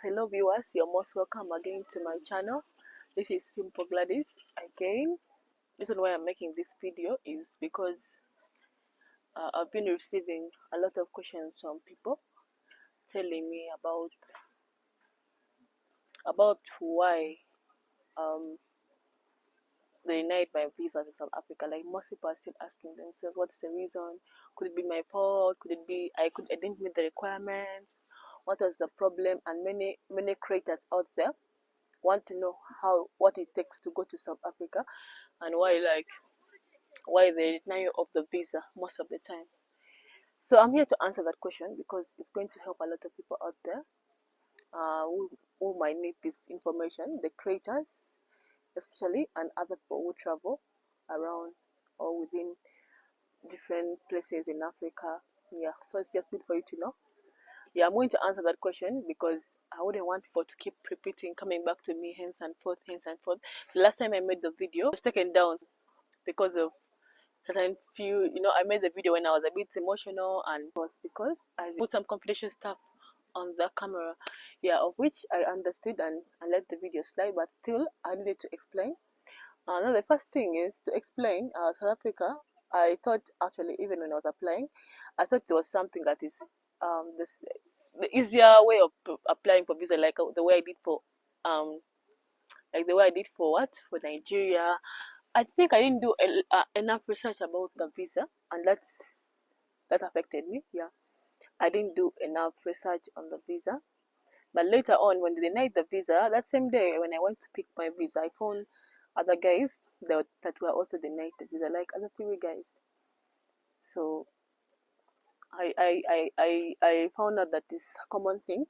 hello viewers, you're most welcome again to my channel. This is Simple Gladys again. The reason why I'm making this video is because I've been receiving a lot of questions from people telling me about why they denied my visa to South Africa. Like, most people are still asking themselves, what's the reason? Could it be my fault? Could it be I didn't meet the requirements? What was the problem? And many creators out there want to know what it takes to go to South Africa, and why they deny you of the visa most of the time. So I'm here to answer that question because it's going to help a lot of people out there who might need this information, the creators especially, and other people who travel around or within different places in Africa. Yeah, so it's just good for you to know. Yeah, I'm going to answer that question because I wouldn't want people to keep repeating, coming back to me, hence and forth. The last time I made the video, it was taken down because of certain few, I made the video when I was a bit emotional, and it was because I put some confidential stuff on the camera, yeah, of which I understood and let the video slide, but still I needed to explain. Now the first thing is to explain South Africa. I thought, actually, even when I was applying, I thought it was something that is the easier way of applying for visa, like the way I did for for Nigeria. I think I didn't do enough research about the visa, and that affected me. Yeah, I didn't do enough research on the visa. But later on, when they denied the visa, that same day when I went to pick my visa, I found other guys that were also denied the visa, like other 3 guys. So I found out that it's a common thing,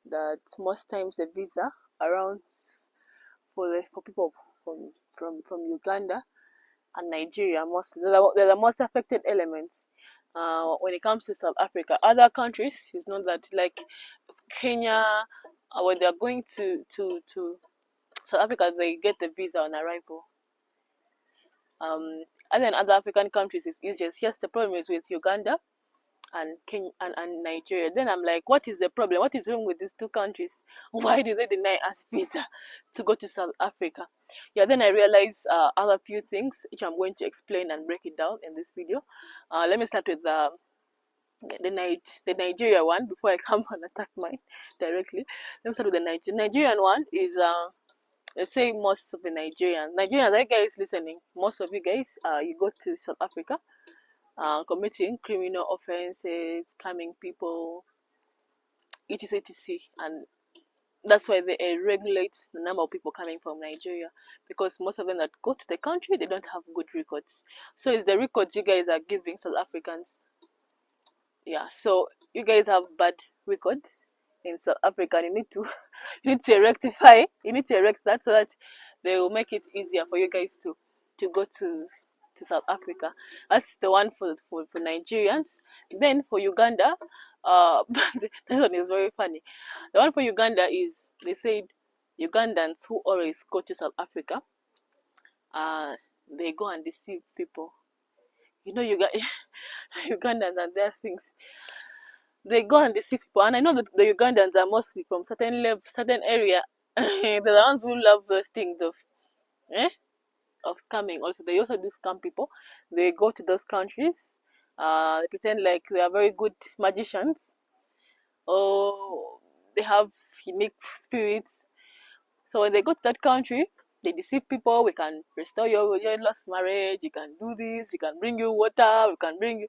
that most times the visa around for people from Uganda and Nigeria, they're the most affected elements. When it comes to South Africa, other countries, it's not that, like Kenya, when they're going to South Africa, they get the visa on arrival. And then other African countries, it's easier. Yes, the problem is with Uganda and Kenya and Nigeria. Then I'm like, what is the problem? What is wrong with these 2 countries? Why do they deny us visa to go to South Africa? Yeah, then I realized other few things which I'm going to explain and break it down in this video. Let me start with the Nigeria one before I come and attack mine directly. Let me start with the Nigerian one. Is let's say most of the Nigerians, that guys listening, most of you guys, you go to South Africa, committing criminal offenses, scamming people, etc, and that's why they regulate the number of people coming from Nigeria, because most of them that go to the country, they don't have good records. So it's the records you guys are giving South Africans. Yeah, so you guys have bad records in South Africa. You need to rectify. You need to erect that so that they will make it easier for you guys to go to South Africa. That's the one for Nigerians. Then for Uganda, this one is very funny. The one for Uganda is, they said Ugandans who always go to South Africa, they go and deceive people. You got Ugandans and their things. They go and deceive people, and I know that the Ugandans are mostly from certain area. They're the ones who love those things of scamming. Also, they also do scam people. They go to those countries, they pretend like they are very good magicians, or they have unique spirits. So when they go to that country, they deceive people. We can restore your lost marriage. You can do this. You can bring you water. We can bring you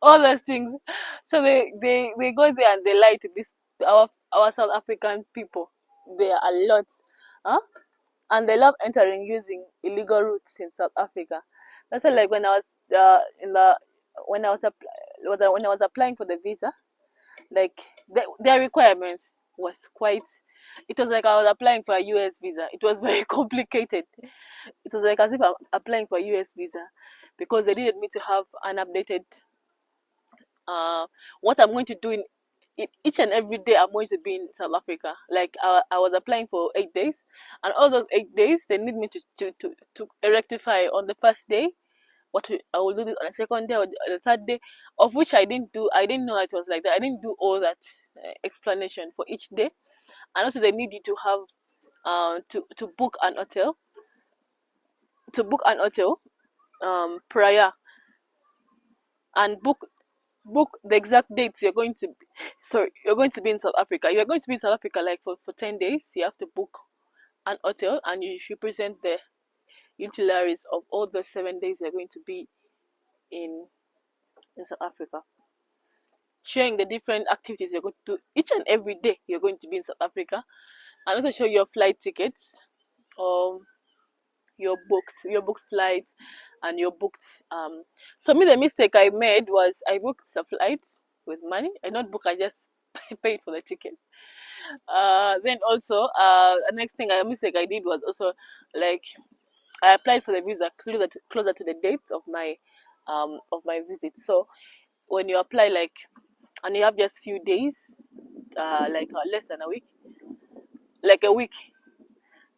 all those things. So they go there and they lie to our South African people. There are a lot, and they love entering using illegal routes in South Africa. That's why, like, when I was when I was applying for the visa, like their requirements was quite. It was like I was applying for a US visa. It was very complicated. It was like as if I'm applying for a US visa, because they needed me to have an updated what I'm going to do in each and every day I'm going to be in South Africa. Like I was applying for 8 days, and all those 8 days they need me to rectify on the first day. I will do this on the second day or the third day, of which I didn't do. I didn't know it was like that. I didn't do all that explanation for each day. And also they need you to have to book an hotel, prior, and book the exact dates you're going to be, you're going to be in South Africa. You're going to be in South Africa like for 10 days. You have to book an hotel, and you should present the itineraries of all the 7 days you're going to be in South Africa, showing the different activities you're going to do each and every day you're going to be in South Africa, and also show your flight tickets, your booked flight, and your booked so me, the mistake I made was I booked a flight with money. I not book, I just paid for the ticket. Then also the next mistake I did was also, like, I applied for the visa closer to the date of my visit. So when you apply, like, and you have just few days, less than a week, like a week,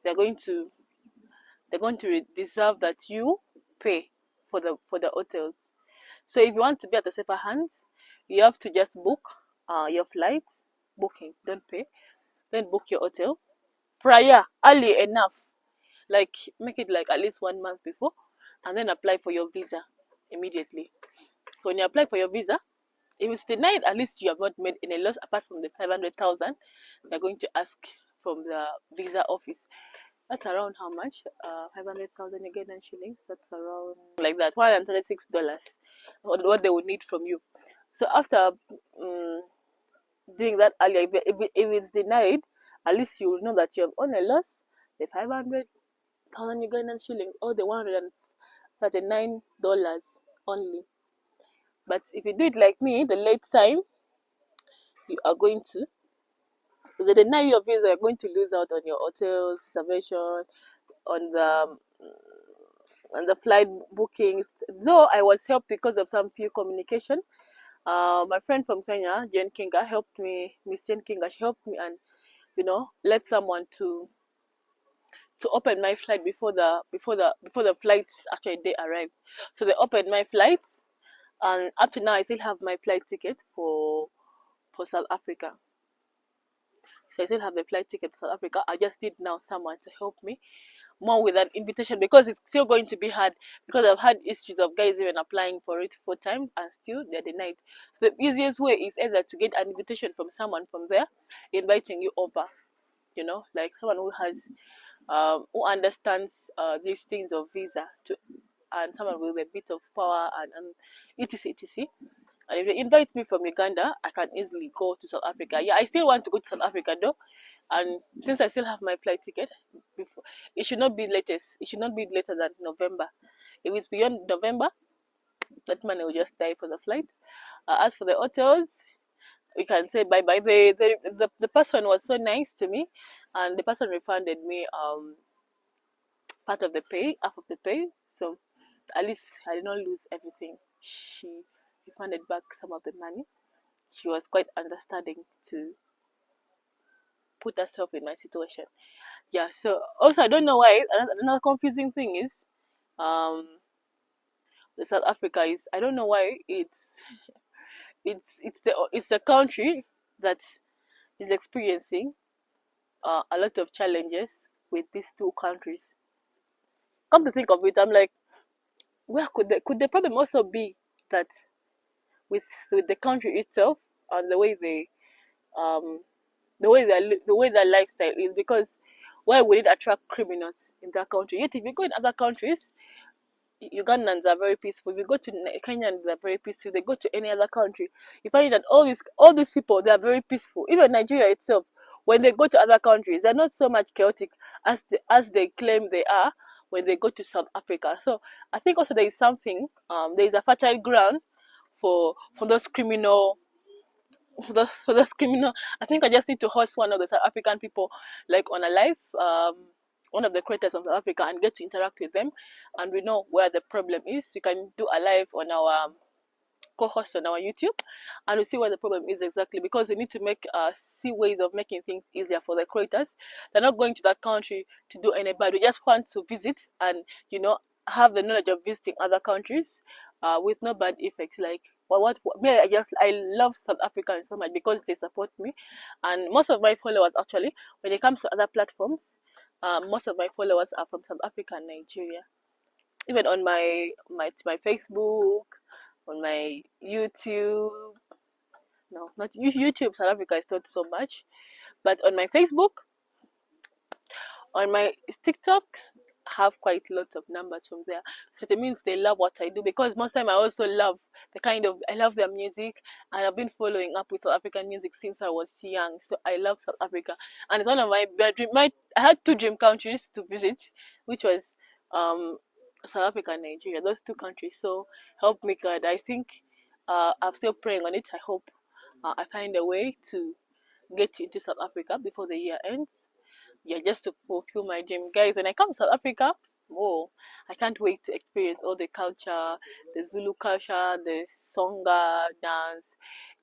they're going to deserve that you pay for the hotels. So if you want to be at the safer hands, you have to just book your flight, booking, don't pay, then book your hotel prior, early enough, like make it like at least 1 month before, and then apply for your visa immediately. So when you apply for your visa, if it's denied, at least you have not made any loss apart from the 500,000 they're going to ask from the visa office. That's around how much? 500,000 Ugandan shillings. That's around like that, $136. What they would need from you. So after doing that earlier, if it's denied, at least you will know that you have only lost the 500,000 Ugandan shillings, or the $139 only. But if you do it like me, the late time, you are going to, if they deny your visa, you're going to lose out on your hotel reservation, on the flight bookings. Though I was helped because of some few communication. My friend from Kenya, Jane Kinga, helped me. Miss Jane Kinga, she helped me, and let someone to open my flight before the flights actually they arrived. So they opened my flights, and up to now I still have my flight ticket for South Africa. So I still have the flight ticket to South Africa. I just need now someone to help me more with an invitation, because it's still going to be hard, because I've had issues of guys even applying for it 4 times and still they're denied. So the easiest way is either to get an invitation from someone from there inviting you over, like someone who has who understands these things of visa, and someone with a bit of power and etc. And if they invite me from Uganda, I can easily go to South Africa. Yeah, I still want to go to South Africa though, and since I still have my flight ticket, it should not be latest. It should not be later than November. If it's beyond November, that money will just die for the flight. As for the hotels, we can say bye bye. The person was so nice to me, and the person refunded me part of the pay, half of the pay. So at least I did not lose everything. She refunded back some of the money. She was quite understanding to put herself in my situation. Yeah. So also I don't know why. Another confusing thing is, the South Africa is, I don't know why it's the country that is experiencing a lot of challenges with these two countries. Come to think of it, I'm like, where could the problem also be that with the country itself, and the way their lifestyle is? Because why would it attract criminals in that country? Yet if you go in other countries, Ugandans are very peaceful. If you go to Kenyans, they're very peaceful. They go to any other country, you find that all these people, they are very peaceful. Even Nigeria itself, when they go to other countries, they're not so much chaotic as they claim they are when they go to South Africa. So I think also there is something, there is a fertile ground for those criminal. For those criminal, I think I just need to host one of the South African people, like on a live, one of the creators of South Africa, and get to interact with them, and we know where the problem is. You can do a live on our co-host on our YouTube, and we see where the problem is exactly, because we need to see ways of making things easier for the creators. They're not going to that country to do any bad. We just want to visit and have the knowledge of visiting other countries with no bad effects. Like me, I love South Africans so much because they support me, and most of my followers actually, when it comes to other platforms, most of my followers are from South Africa and Nigeria. Even on my Facebook, on my YouTube. No, not YouTube. South Africa is not so much, but on my Facebook, on my TikTok, have quite lots of numbers from there. So it means they love what I do, because most time I also love I love their music, and I've been following up with South African music since I was young. So I love South Africa, and it's one of my I had two dream countries to visit, which was um South Africa and Nigeria. Those two countries. So help me God. I think I'm still praying on it. I hope I find a way to get into South Africa before the year ends. Yeah, just to fulfill my dream. Guys, when I come to South Africa, oh, I can't wait to experience all the culture, the Zulu culture, the Songa dance,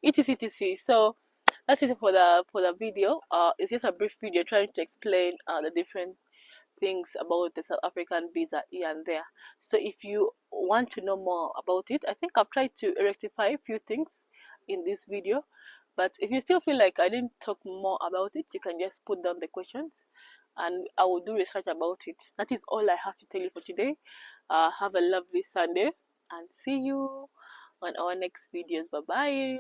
etc. etc. So that's it for the video. It's just a brief video trying to explain the different things about the South African visa here and there. So if you want to know more about it, I think I've tried to rectify a few things in this video. But if you still feel like I didn't talk more about it, you can just put down the questions and I will do research about it. That is all I have to tell you for today. Have a lovely Sunday and see you on our next videos. Bye bye.